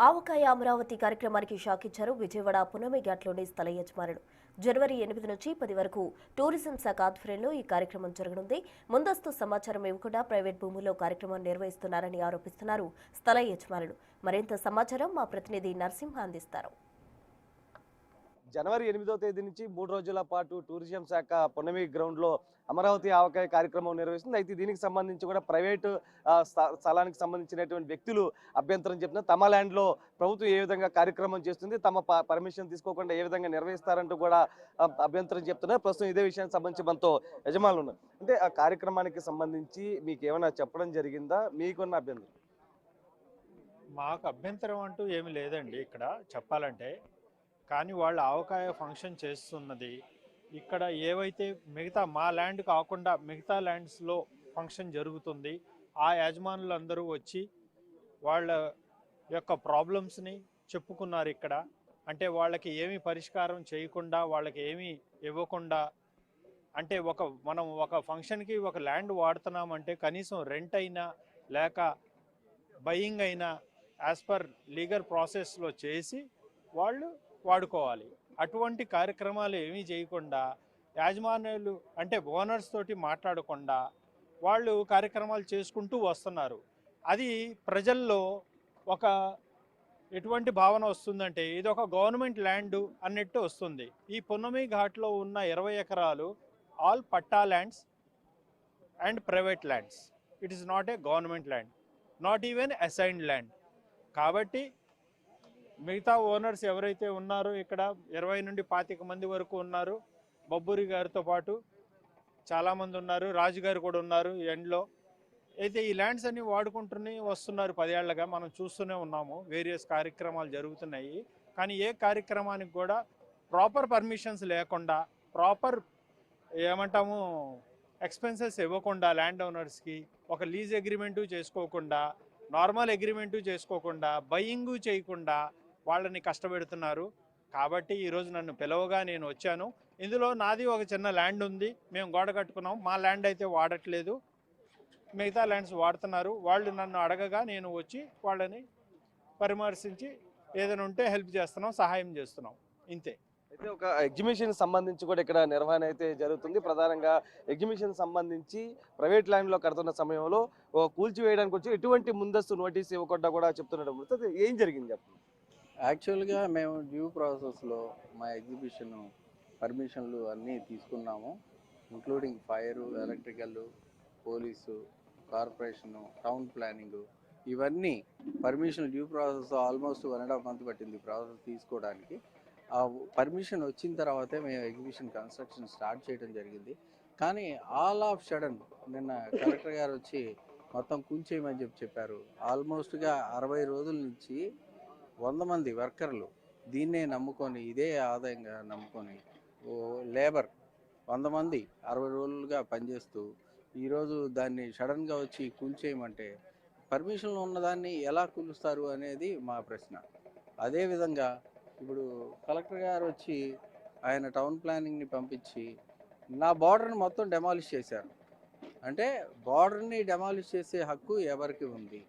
ఆవకాయ అమరావతి కార్యక్రమానికి షాక్ ఇచ్చారు విజయవాడ పునమి ఘాట్లోని స్థల యజమానులు. జనవరి 8 నుంచి 10 వరకు టూరిజం శాఖ ఆధ్వర్యంలో ఈ కార్యక్రమం జరగనుంది. ముందస్తు సమాచారం ఇవ్వకుండా ప్రైవేట్ భూముల్లో కార్యక్రమం నిర్వహిస్తున్నారని ఆరోపిస్తున్నారు స్థల యజమానులు. మరింత సమాచారం మా ప్రతినిధి నరసింహ అందిస్తారు. జనవరి 8వ తేదీ నుంచి 3 రోజుల పాటు టూరిజం శాఖ పునమి గ్రౌండ్లో అమరావతి ఆవకాయ కార్యక్రమం నిర్వహిస్తుంది. అయితే దీనికి సంబంధించి కూడా ప్రైవేటు స్థలానికి సంబంధించినటువంటి వ్యక్తులు అభ్యంతరం చెప్తున్నారు. తమ ల్యాండ్లో ప్రభుత్వం ఏ విధంగా కార్యక్రమం చేస్తుంది, తమ పర్మిషన్ తీసుకోకుండా ఏ విధంగా నిర్వహిస్తారంటూ కూడా అభ్యంతరం చెప్తున్నారు. ప్రస్తుతం ఇదే విషయానికి సంబంధించి మనతో యజమానులు ఉన్నారు. అంటే ఆ కార్యక్రమానికి సంబంధించి మీకు ఏమైనా చెప్పడం జరిగిందా? మీకున్న అభ్యంతరం? మాకు అభ్యంతరం అంటూ ఏమి లేదండి ఇక్కడ చెప్పాలంటే. కానీ వాళ్ళు ఆవకాయ ఫంక్షన్ చేస్తున్నది ఇక్కడ ఏవైతే మిగతా మా ల్యాండ్ కాకుండా మిగతా ల్యాండ్స్లో ఫంక్షన్ జరుగుతుంది. ఆ యజమానులందరూ వచ్చి వాళ్ళ యొక్క ప్రాబ్లమ్స్ని చెప్పుకున్నారు ఇక్కడ. అంటే వాళ్ళకి ఏమీ పరిష్కారం చేయకుండా, వాళ్ళకి ఏమీ ఇవ్వకుండా, అంటే మనం ఒక ఫంక్షన్కి ఒక ల్యాండ్ వాడుతున్నామంటే కనీసం రెంట్ అయినా లేక బయింగ్ అయినా యాజ్ పర్ లీగల్ ప్రాసెస్లో చేసి వాళ్ళు వాడుకోవాలి. అటువంటి కార్యక్రమాలు ఏమీ చేయకుండా యాజమాన్యాలు అంటే ఓనర్స్ తోటి మాట్లాడకుండా వాళ్ళు కార్యక్రమాలు చేసుకుంటూ వస్తున్నారు. అది ప్రజల్లో ఒక ఎటువంటి భావన వస్తుందంటే ఇది ఒక గవర్నమెంట్ ల్యాండ్ అన్నట్టు వస్తుంది. ఈ పున్నమి ఘాట్లో ఉన్న 20 ఎకరాలు all patta lands and private lands. It is not a government land, not even assigned land. కాబట్టి మిగతా ఓనర్స్ ఎవరైతే ఉన్నారో ఇక్కడ 20 నుండి 25 మంది వరకు ఉన్నారు. బబ్బూరి గారితో పాటు చాలామంది ఉన్నారు, రాజుగారు కూడా ఉన్నారు ఎండ్లో. అయితే ఈ ల్యాండ్స్ అన్ని వాడుకుంటూనే వస్తున్నారు 10 ఏళ్లుగా. మనం చూస్తూనే ఉన్నాము, వేరియస్ కార్యక్రమాలు జరుగుతున్నాయి. కానీ ఏ కార్యక్రమానికి కూడా ప్రాపర్ పర్మిషన్స్ లేకుండా, ప్రాపర్ ఏమంటాము ఎక్స్పెన్సెస్ ఇవ్వకుండా, ల్యాండ్ ఓనర్స్కి ఒక లీజ్ అగ్రిమెంటు చేసుకోకుండా, నార్మల్ అగ్రిమెంటు చేసుకోకుండా, బయింగు చేయకుండా వాళ్ళని కష్టపెడుతున్నారు. కాబట్టి ఈరోజు నన్ను పిలవగా నేను వచ్చాను. ఇందులో నాది ఒక చిన్న ల్యాండ్ ఉంది, మేము గోడ కట్టుకున్నాం. మా ల్యాండ్ అయితే వాడట్లేదు, మిగతా ల్యాండ్స్ వాడుతున్నారు. వాళ్ళు నన్ను అడగగా నేను వచ్చి వాళ్ళని పరామర్శించి ఏదైనా ఉంటే హెల్ప్ చేస్తున్నాం, సహాయం చేస్తున్నాం, ఇంతే. అయితే ఒక ఎగ్జిబిషన్ సంబంధించి కూడా ఇక్కడ నిర్వహణ అయితే జరుగుతుంది. ప్రధానంగా ఎగ్జిబిషన్ సంబంధించి ప్రైవేట్ ల్యాండ్లో కడుతున్న సమయంలో కూల్చివేయడానికి వచ్చి ఎటువంటి ముందస్తు నోటీస్ ఇవ్వకుండా కూడా చెప్తున్నారు. ఏం జరిగింది చెప్పండి. యాక్చువల్గా మేము డ్యూ ప్రాసెస్లో మా ఎగ్జిబిషన్ పర్మిషన్లు అన్నీ తీసుకున్నాము. Including fire, electrical, police, corporation, town planning, ఇవన్నీ permission due process almost 1.5 months పట్టింది ప్రాసెస్ తీసుకోవడానికి. ఆ పర్మిషన్ వచ్చిన తర్వాతే మేము ఎగ్జిబిషన్ కన్స్ట్రక్షన్ స్టార్ట్ చేయడం జరిగింది. కానీ ఆల్ ఆఫ్ సడన్ నిన్న కలెక్టర్ గారు వచ్చి మొత్తం కూల్చేయమని చెప్పారు. ఆల్మోస్ట్గా 60 రోజుల నుంచి 100 మంది వర్కర్లు దీన్నే నమ్ముకొని, ఇదే ఆదాయంగా నమ్ముకొని లేబర్ 100 మంది 60 రోజులుగా పనిచేస్తూ ఈరోజు దాన్ని సడన్గా వచ్చి కూల్చేయమంటే పర్మిషన్లు ఉన్నదాన్ని ఎలా కూలుస్తారు అనేది మా ప్రశ్న. అదేవిధంగా ఇప్పుడు కలెక్టర్ గారు వచ్చి ఆయన టౌన్ ప్లానింగ్ని పంపించి నా బార్డర్ని మొత్తం డెమాలిష్ చేశారు. అంటే బార్డర్ని డెమాలిష్ చేసే హక్కు ఎవరికి ఉంది,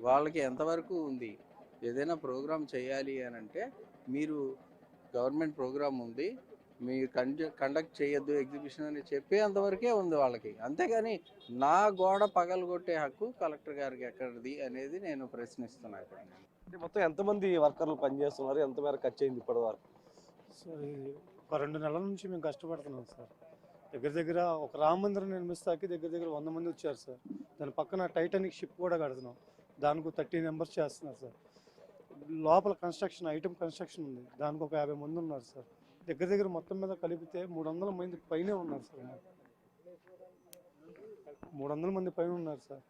వాళ్ళకి ఎంతవరకు ఉంది? ఏదైనా ప్రోగ్రామ్ చేయాలి అని అంటే మీరు గవర్నమెంట్ ప్రోగ్రామ్ ఉంది, మీరు కండక్ట్ చేయొద్దు ఎగ్జిబిషన్ అని చెప్పేంతవరకే ఉంది వాళ్ళకి. అంతేగాని నా గోడ పగలగొట్టే హక్కు కలెక్టర్ గారికి ఎక్కడిది అనేది నేను ప్రశ్నిస్తున్నాను. ఇప్పుడు మొత్తం ఎంతమంది వర్కర్లు పనిచేస్తున్నారు, ఎంత మేరకు ఖర్చు అయింది ఇప్పటి వరకు? సార్ ఒక 2 నెలల నుంచి మేము కష్టపడుతున్నాం సార్. దగ్గర ఒక రామ మందిరం నిర్మిస్తాకి దగ్గర 100 మంది వచ్చారు సార్. దాని పక్కన టైటానిక్ షిప్ కూడా కడుతున్నాం, దానికి 30 members చేస్తున్నారు సార్. లోపల కన్స్ట్రక్షన్ ఐటమ్ కన్స్ట్రక్షన్ ఉంది, దానికి ఒక 50 మంది ఉన్నారు సార్. దగ్గర మొత్తం మీద కలిపితే 300 మంది పైనే ఉన్నారు సార్. 300 మంది పైన ఉన్నారు సార్.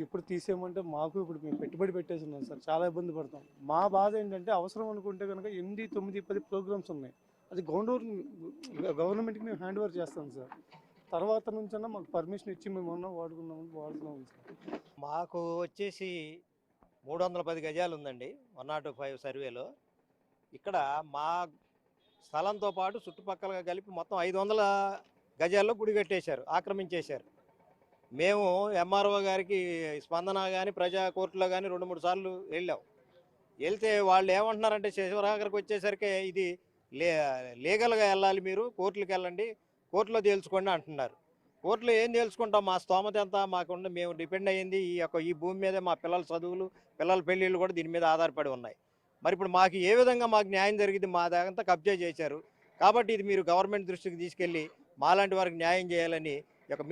ఇప్పుడు తీసేయమంటే మాకు ఇప్పుడు మేము పెట్టుబడి పెట్టేసి ఉన్నాం సార్, చాలా ఇబ్బంది పడతాం. మా బాధ ఏంటంటే అవసరం అనుకుంటే కనుక 8, 9, 10 ప్రోగ్రామ్స్ ఉన్నాయి. అది గవర్నమెంట్కి మేము హ్యాండ్ ఓవర్ చేస్తాం సార్. తర్వాత నుంచన్నా మాకు పర్మిషన్ ఇచ్చి మేము వాడుతున్నాం సార్. మాకు వచ్చేసి 310 గజాలు ఉందండి 105 సర్వేలో. ఇక్కడ మా స్థలంతో పాటు చుట్టుపక్కల కలిపి మొత్తం 500 గజాల్లో గుడి కట్టేశారు, ఆక్రమించేశారు. మేము ఎంఆర్ఓ గారికి స్పందన కానీ ప్రజా కోర్టులో కానీ 2-3 సార్లు వెళ్ళాం. వెళ్తే వాళ్ళు ఏమంటున్నారంటే శివరాఖరికి వచ్చేసరికి ఇది లే లీగల్గా వెళ్ళాలి, మీరు కోర్టులకు వెళ్ళండి, కోర్టులో తేల్చుకోండి అంటున్నారు. కోర్టులో ఏం తేల్చుకుంటాం, మా స్తోమత ఎంత, మాకుండా మేము డిపెండ్ అయ్యింది ఈ భూమి మీదే, మా పిల్లల చదువులు పిల్లల పెళ్ళిళ్ళు కూడా దీని మీద ఆధారపడి ఉన్నాయి. మరి ఇప్పుడు మాకు ఏ విధంగా మాకు న్యాయం జరిగింది, మా దాకంతా కబ్జా చేశారు. కాబట్టి ఇది మీరు గవర్నమెంట్ దృష్టికి తీసుకెళ్ళి మాలాంటి వారికి న్యాయం చేయాలని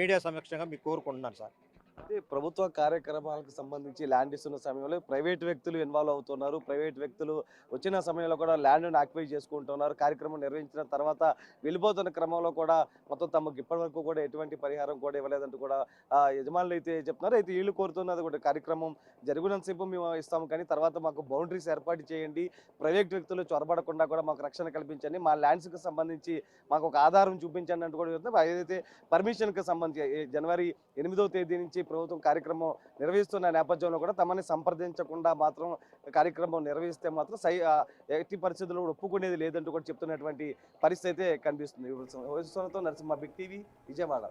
మీడియా సమక్షంగా మీకు కోరుకుంటున్నాను సార్. అయితే ప్రభుత్వ కార్యక్రమాలకు సంబంధించి ల్యాండ్ ఇస్తున్న సమయంలో ప్రైవేట్ వ్యక్తులు ఇన్వాల్వ్ అవుతున్నారు. ప్రైవేట్ వ్యక్తులు వచ్చిన సమయంలో కూడా ల్యాండ్ను ఆక్యుపై చేసుకుంటున్నారు. కార్యక్రమం నిర్వహించిన తర్వాత వెళ్ళిపోతున్న క్రమంలో కూడా మొత్తం తమకు ఇప్పటివరకు కూడా ఎటువంటి పరిహారం కూడా ఇవ్వలేదంటూ కూడా యజమానులు అయితే చెప్తున్నారు. అయితే వీళ్ళు కోరుతున్నది కూడా కార్యక్రమం జరిగినంతసేపు మేము ఇస్తాము, కానీ తర్వాత మాకు బౌండరీస్ ఏర్పాటు చేయండి, ప్రైవేట్ వ్యక్తులు చొరబడకుండా కూడా మాకు రక్షణ కల్పించండి, మా ల్యాండ్స్కి సంబంధించి మాకు ఒక ఆధారం చూపించండి అంటూ కూడా చెప్తున్నారు. ఏదైతే పర్మిషన్కి సంబంధించి జనవరి 8వ తేదీ నుంచి ప్రభుత్వం కార్యక్రమం నిర్వహిస్తున్న నేపథ్యంలో కూడా తమని సంప్రదించకుండా మాత్రం కార్యక్రమం నిర్వహిస్తే మాత్రం ఎట్టి పరిస్థితుల్లో ఒప్పుకునేది లేదంటూ కూడా చెప్తున్నటువంటి పరిస్థితి అయితే కనిపిస్తుంది. Narasimha, big TV, Vijayawada.